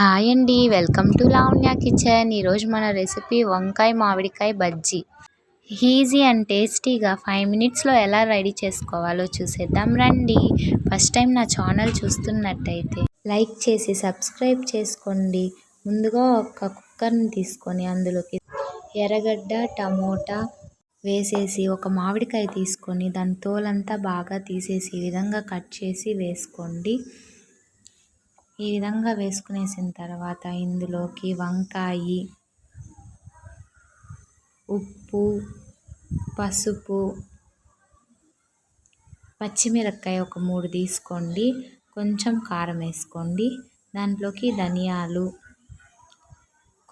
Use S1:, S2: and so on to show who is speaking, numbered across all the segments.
S1: Hi అండి, welcome to Lavanya kitchen. ఈరోజు మన రెసిపీ వంకాయ మామిడికాయ బజ్జీ. ఈజీ అండ్ టేస్టీగా 5 మినిట్స్లో ఎలా రెడీ చేసుకోవాలో చూసేద్దాం రండి. ఫస్ట్ టైం నా ఛానల్ చూస్తున్నట్టయితే లైక్ చేసి సబ్స్క్రైబ్ చేసుకోండి. ముందుగా ఒక కుక్కర్ని తీసుకొని అందులోకి ఎర్రగడ్డ, టమోటా వేసేసి ఒక మామిడికాయ తీసుకొని దాని తోలంతా బాగా తీసేసి ఈ విధంగా కట్ చేసి వేసుకోండి. ఈ విధంగా వేసుకునేసిన తర్వాత ఇందులోకి వంకాయ, ఉప్పు, పసుపు, పచ్చిమిరపకాయ ఒక 3 తీసుకోండి, కొంచెం కారం వేసుకోండి, దాంట్లోకి ధనియాలు,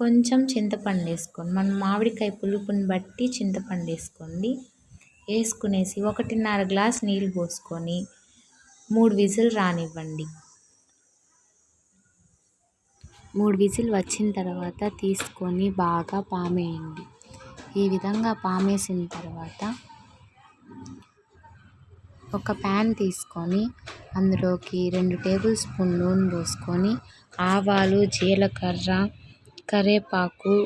S1: కొంచెం చింతపండు వేసుకోండి. మన మామిడికాయ పులుపుని బట్టి చింతపండు వేసుకోండి. వేసుకునేసి 1.5 గ్లాస్ నీళ్ళు పోసుకొని 3 విజిల్ రానివ్వండి. 3 విజిల్ వచ్చిన తర్వాత తీసుకొని బాగా పామేయండి. ఈ విధంగా పామేసిన తర్వాత ఒక ప్యాన్ తీసుకొని అందులోకి 2 టేబుల్ స్పూన్ నూనె పోసుకొని ఆవాలు, జీలకర్ర, కరివేపాకు,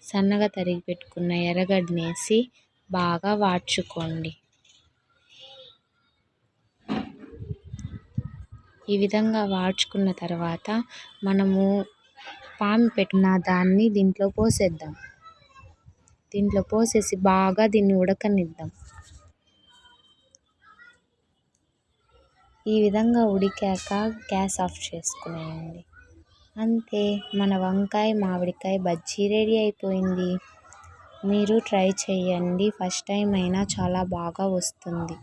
S1: సన్నగా తరిగి పెట్టుకున్న ఎర్రగడ్డని వేసి బాగా వాడ్చుకోండి. ఈ విధంగా వాడ్చుకున్న తర్వాత మనము పాము పెట్టిన దాన్ని దీంట్లో పోసేద్దాం. దీంట్లో పోసేసి బాగా దీన్ని ఉడకనిద్దాం. ఈ విధంగా ఉడికాక గ్యాస్ ఆఫ్ చేసుకునేయండి. అంతే, మన వంకాయ మామిడికాయ బజ్జీ రెడీ అయిపోయింది. మీరు ట్రై చేయండి, ఫస్ట్ టైం అయినా చాలా బాగా వస్తుంది.